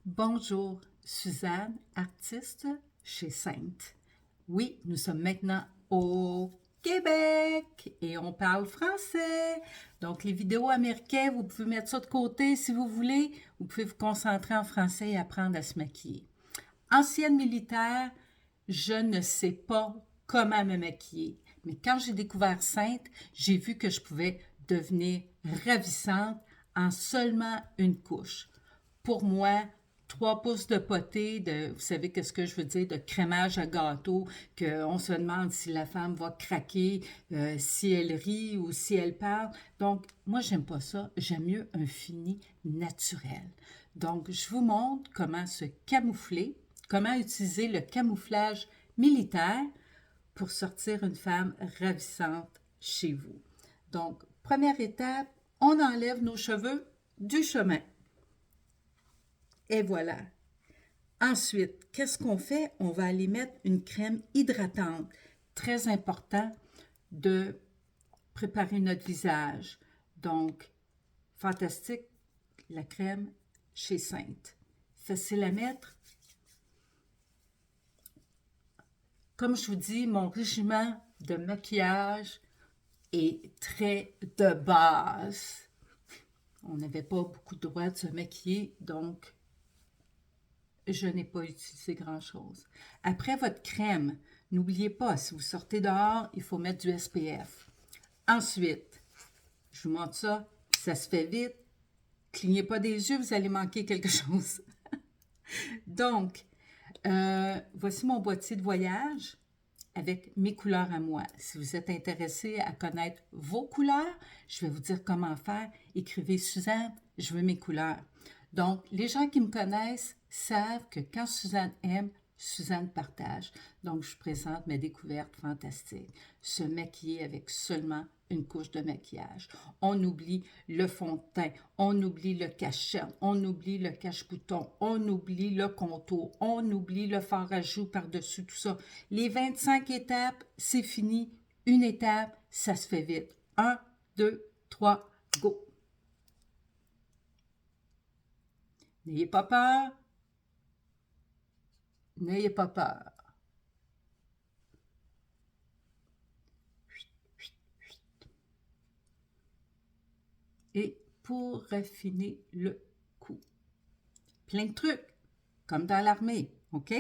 Bonjour, Suzanne, artiste chez Sainte. Oui, nous sommes maintenant au Québec et on parle français. Donc, les vidéos américaines, vous pouvez mettre ça de côté si vous voulez. Vous pouvez vous concentrer en français et apprendre à se maquiller. Ancienne militaire, je ne sais pas comment me maquiller. Mais quand j'ai découvert Sainte, j'ai vu que je pouvais devenir ravissante en seulement une couche. Pour moi, 3 pouces de potée, vous savez qu'est-ce que je veux dire, de crémage à gâteau, qu'on se demande si la femme va craquer, si elle rit ou si elle parle. Donc, moi, j'aime pas ça. J'aime mieux un fini naturel. Donc, je vous montre comment se camoufler, comment utiliser le camouflage militaire pour sortir une femme ravissante chez vous. Donc, première étape, on enlève nos cheveux du chemin. Et voilà. Ensuite, qu'est-ce qu'on fait? On va aller mettre une crème hydratante. Très important de préparer notre visage. Donc, fantastique, la crème chez Sainte. Facile à mettre. Comme je vous dis, mon régime de maquillage est très de base. On n'avait pas beaucoup de droit de se maquiller, donc je n'ai pas utilisé grand-chose. Après votre crème, n'oubliez pas, si vous sortez dehors, il faut mettre du SPF. Ensuite, je vous montre ça, ça se fait vite. Clignez pas des yeux, vous allez manquer quelque chose. Donc, voici mon boîtier de voyage avec mes couleurs à moi. Si vous êtes intéressé à connaître vos couleurs, je vais vous dire comment faire. Écrivez Suzanne, je veux mes couleurs. Donc, les gens qui me connaissent savent que quand Suzanne aime, Suzanne partage. Donc, je présente mes découvertes fantastiques. Se maquiller avec seulement une couche de maquillage. On oublie le fond de teint, on oublie le cache-cerne, on oublie le cache-bouton, on oublie le contour, on oublie le fard à joues par-dessus tout ça. Les 25 étapes, c'est fini. Une étape, ça se fait vite. 1, 2, 3, go! N'ayez pas peur. N'ayez pas peur. Et pour raffiner le coup. Plein de trucs, comme dans l'armée, OK?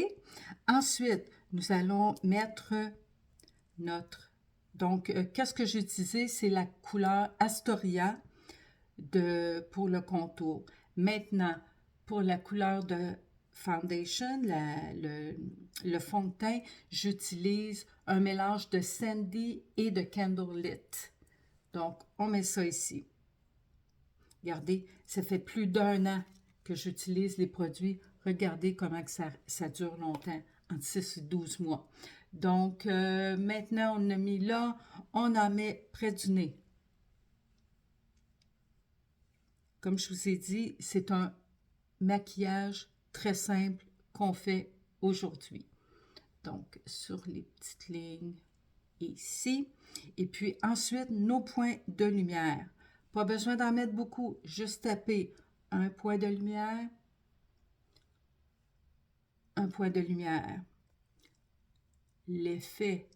Ensuite, nous allons mettre notre... Donc, qu'est-ce que j'ai utilisé? C'est la couleur Astoria pour le contour. Maintenant, pour la couleur de foundation, le fond de teint, j'utilise un mélange de Sandy et de Candlelit. Donc, on met ça ici. Regardez, ça fait plus d'1 an que j'utilise les produits. Regardez comment que ça dure longtemps, entre 6 et 12 mois. Donc, maintenant, on a mis là, on en met près du nez. Comme je vous ai dit, c'est un maquillage très simple qu'on fait aujourd'hui. Donc, sur les petites lignes ici. Et puis ensuite, nos points de lumière. Pas besoin d'en mettre beaucoup, juste taper un point de lumière, un point de lumière. L'effet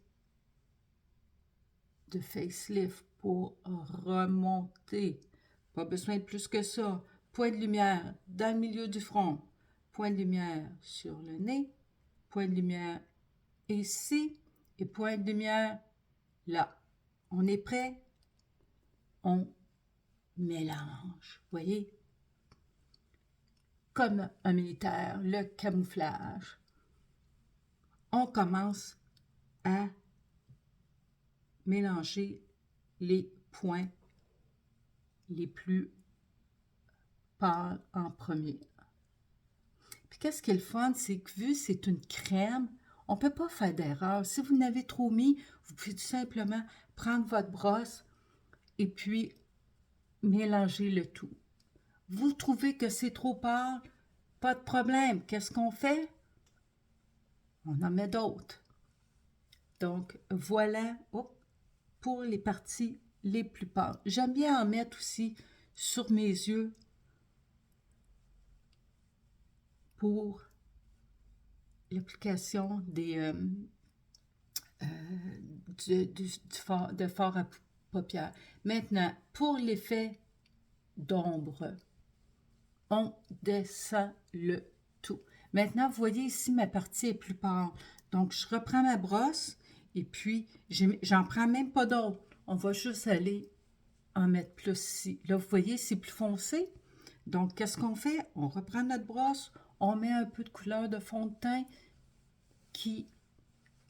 de facelift pour remonter. Pas besoin de plus que ça. Point de lumière dans le milieu du front. Point de lumière sur le nez. Point de lumière ici. Et point de lumière là. On est prêt? On mélange. Voyez? Comme un militaire, le camouflage. On commence à mélanger les points les plus pâles en premier. Puis qu'est-ce qui est le fun, c'est que vu que c'est une crème, on ne peut pas faire d'erreur. Si vous n'avez trop mis, vous pouvez tout simplement prendre votre brosse et puis mélanger le tout. Vous trouvez que c'est trop pâle, pas de problème. Qu'est-ce qu'on fait? On en met d'autres. Donc, voilà pour les parties les plus pâles. J'aime bien en mettre aussi sur mes yeux pour l'application de fard à paupières. Maintenant, pour l'effet d'ombre, on descend le tout. Maintenant, vous voyez ici, ma partie est plus pâle. Donc, je reprends ma brosse et puis, j'en prends même pas d'autre. On va juste aller en mettre plus ici. Là, vous voyez, c'est plus foncé. Donc, qu'est-ce qu'on fait? On reprend notre brosse, on met un peu de couleur de fond de teint qui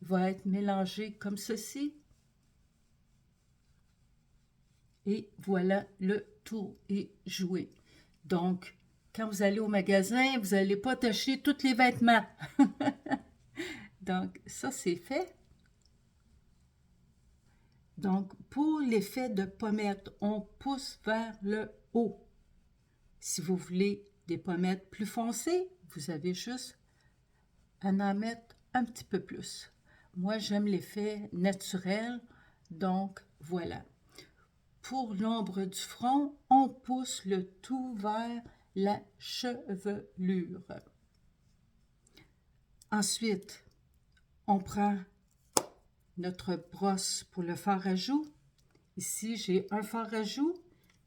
va être mélangé comme ceci. Et voilà, le tour est joué. Donc, quand vous allez au magasin, vous n'allez pas tacher tous les vêtements. Donc, ça, c'est fait. Donc, pour l'effet de pommette, on pousse vers le haut. Si vous voulez des pommettes plus foncées, vous avez juste à en mettre un petit peu plus. Moi, j'aime l'effet naturel, donc voilà. Pour l'ombre du front, on pousse le tout vers la chevelure. Ensuite, on prend notre brosse pour le fard à joues. Ici, j'ai un fard à joues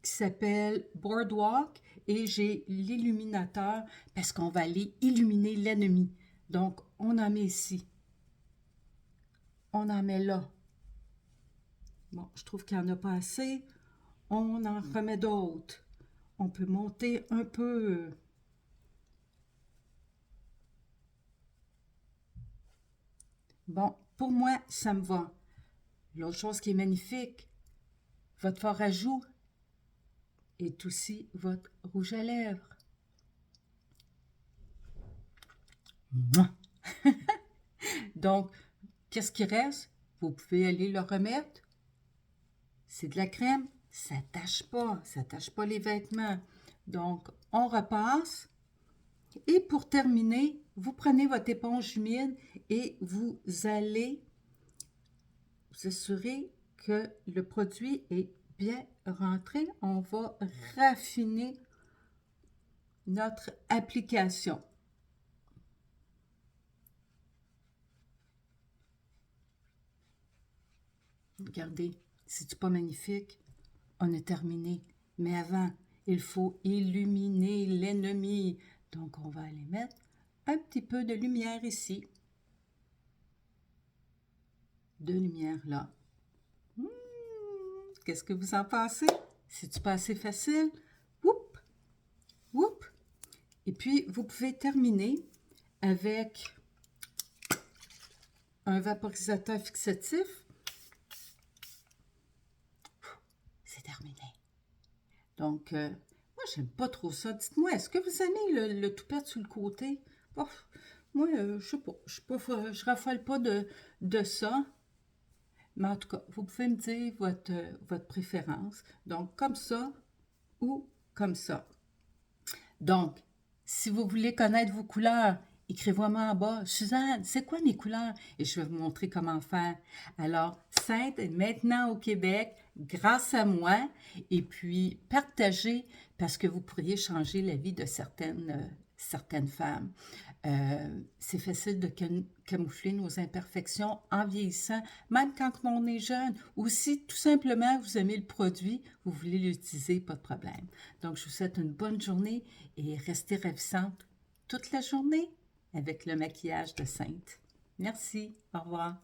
qui s'appelle Boardwalk et j'ai l'illuminateur parce qu'on va aller illuminer l'ennemi. Donc, on en met ici. On en met là. Bon, je trouve qu'il n'y en a pas assez. On en remet d'autres. On peut monter un peu. Bon, pour moi, ça me va. L'autre chose qui est magnifique, votre fard à joues est aussi votre rouge à lèvres. Donc, qu'est-ce qui reste? Vous pouvez aller le remettre. C'est de la crème, ça ne tâche pas les vêtements. Donc, on repasse. Et pour terminer, vous prenez votre éponge humide et vous allez vous assurer que le produit est bien rentré. On va raffiner notre application. Regardez, c'est pas magnifique? On a terminé. Mais avant, il faut illuminer l'ennemi. Donc, on va aller mettre un petit peu de lumière ici. De lumière là. Qu'est-ce que vous en pensez? C'est-tu pas assez facile? Whoop! Whoop! Et puis, vous pouvez terminer avec un vaporisateur fixatif. C'est terminé. Donc, moi, j'aime pas trop ça. Dites-moi, est-ce que vous aimez le toupette sur le côté? Oh, moi, je sais pas. Je raffole pas de ça. Mais en tout cas, vous pouvez me dire votre préférence. Donc, comme ça ou comme ça. Donc, si vous voulez connaître vos couleurs, écrivez-moi en bas. Suzanne, c'est quoi mes couleurs? Et je vais vous montrer comment faire. Alors, Sainte est maintenant au Québec grâce à moi. Et puis, partagez parce que vous pourriez changer la vie de certaines femmes. C'est facile de camoufler nos imperfections en vieillissant, même quand on est jeune. Ou si tout simplement vous aimez le produit, vous voulez l'utiliser, pas de problème. Donc, je vous souhaite une bonne journée et restez ravissante toute la journée avec le maquillage de Sainte. Merci, au revoir.